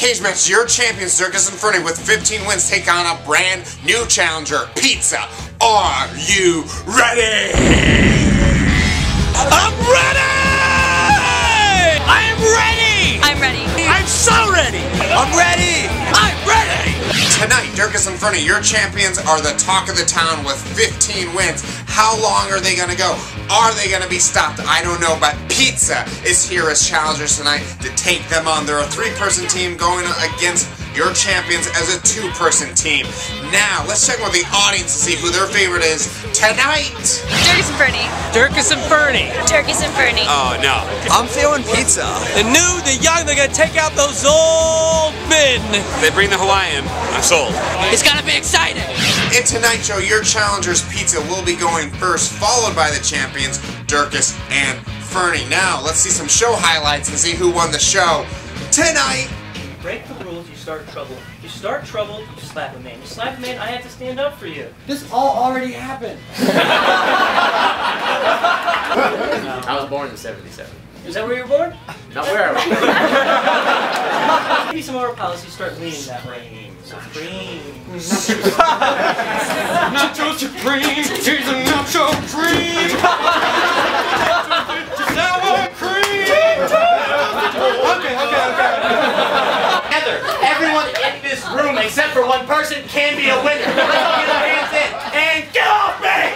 Cagematch, your champions, Dierkes and Fernie, with 15 wins, take on a brand new challenger, Pizza. Are you ready? I'm ready! I am ready! I'm ready. I'm so ready! I'm ready! I'm ready! Tonight, Dierkes and Fernie, your champions, are the talk of the town with 15 wins. How long are they gonna go? Are they gonna be stopped? I don't know, but Pizza is here as challengers tonight to take them on. They're a 3-person team going against your champions as a 2-person team. Now, let's check with the audience to see who their favorite is tonight. Dierkes and Fernie. Dierkes and Fernie. Dierkes and Fernie. Oh, no. I'm feeling Pizza. The new, the young, they're gonna take out those old men. They bring the Hawaiian. I'm sold. It's gonna be exciting. In tonight's show, your challengers, Pizza, will be going first, followed by the champions, Dierkes and Fernie. Now, let's see some show highlights and see who won the show tonight. Break the rules, you start trouble. You start trouble, you slap a man. You slap a man, I have to stand up for you. This all already happened. I was born in '77. Is that where you were born? Not where I was. Maybe some of our policies start leaning that way. Supreme. Nacho Supreme, he's a Nacho Supreme. Sour cream. Okay. Heather, everyone in this room except for one person can be a winner. Let's all get our hands in and get off me!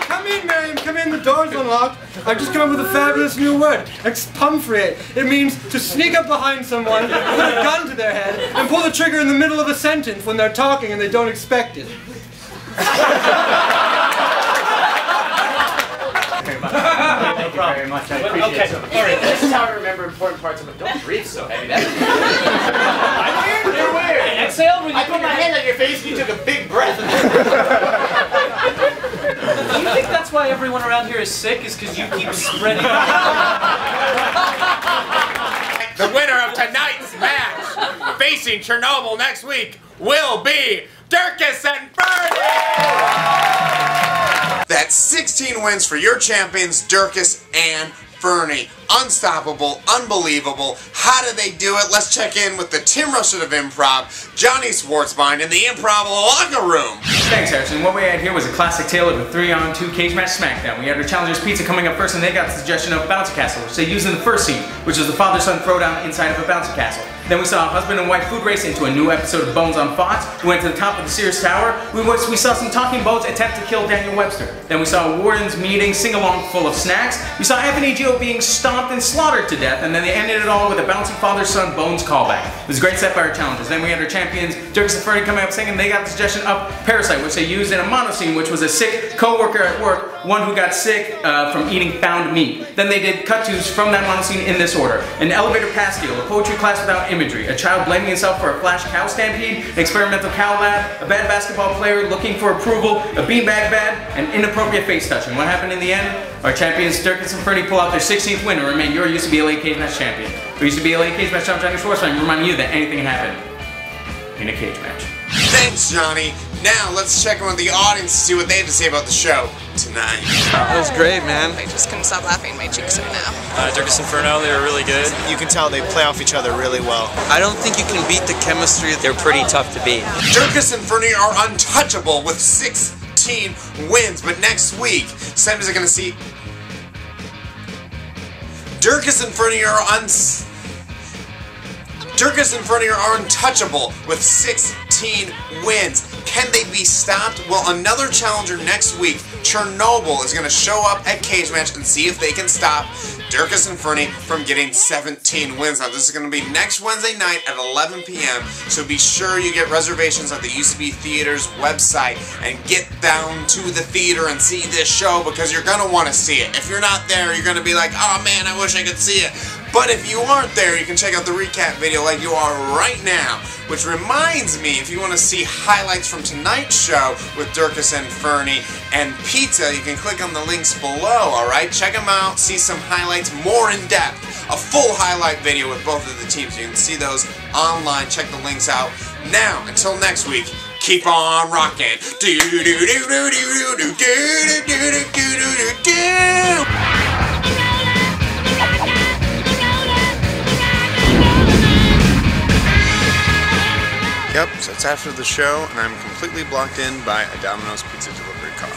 Come in, man. Come in. The door's unlocked. I've just come up with a fabulous new word. Expumphrate. It means to sneak up behind someone, put a gun to their head, and pull the trigger in the middle of a sentence when they're talking and they don't expect it. Thank you very much. I appreciate it. Okay. This is how I remember important parts of it. Don't breathe so heavy. That's I'm weird. You're weird. Hey, exhale when you I put my hand on your face and you took a big breath. Do you think that's why everyone around here is sick? Is because you keep spreading? The winner of tonight's match, facing Chernobyl next week, will be Dierkes and Fernie! That's 16 wins for your champions, Dierkes and Fernie. Unstoppable, unbelievable. How did they do it? Let's check in with the Tim Russell of Improv, Jonny Svarzbein, in the Improv locker room. Thanks, Harrison. What we had here was a classic tale of a 3-on-2 cage match smackdown. We had our challengers Pizza coming up first, and they got the suggestion of Bouncy Castle, which they used in the first scene, which was the father-son throwdown inside of a bouncy castle. Then we saw a husband and wife food race into a new episode of Bones on Fox. We went to the top of the Sears Tower. We saw some talking boats attempt to kill Daniel Webster. Then we saw a warden's meeting sing-along full of snacks. We saw Anthony Gio being stomped and slaughtered to death, and then they ended it all with a bouncy father-son Bones callback. It was a great set by our challengers. Then we had our champions Dierkes and Fernie coming up singing. They got the suggestion of Parasite, which they used in a mono scene, which was a sick co-worker at work, one who got sick from eating found meat. Then they did cut-tos from that mono scene in this order: an elevator pass deal, a poetry class without imagery, a child blaming himself for a flash cow stampede, an experimental cow lab, a bad basketball player looking for approval, a beanbag bad, and inappropriate face touching. What happened in the end? Our champions Dierkes and Fernie pull out their 16th win and remain your UCB Cage Match champion. Our UCB Cage Match champion, Jonny Svarzbein, reminding you that anything can happen in a cage match. Thanks, Jonny. Now, let's check in with the audience to see what they have to say about the show tonight. That was great, man. I just couldn't stop laughing. My cheeks are now. Dierkes and Fernie, they were really good. You can tell they play off each other really well. I don't think you can beat the chemistry. They're pretty tough to beat. Dierkes and Fernie are untouchable with 16 wins, but next week, Sam is going to see Dierkes and Fernie are untouchable with 16 wins. Can they be stopped? Well, another challenger next week, Chernobyl, is going to show up at Cagematch and see if they can stop Dierkes and Fernie from getting 17 wins. Now, this is going to be next Wednesday night at 11 p.m., so be sure you get reservations at the UCB Theatre's website and get down to the theater and see this show, because you're going to want to see it. If you're not there, you're going to be like, oh man, I wish I could see it. But if you aren't there, you can check out the recap video like you are right now. Which reminds me, if you want to see highlights from tonight's show with Dierkes and Fernie and Pizza, you can click on the links below, alright? Check them out, see some highlights more in depth. A full highlight video with both of the teams. You can see those online. Check the links out. Now, until next week, keep on rocking. Do do do do do do do do do do do do. Yep, so it's after the show, and I'm completely blocked in by a Domino's pizza delivery car.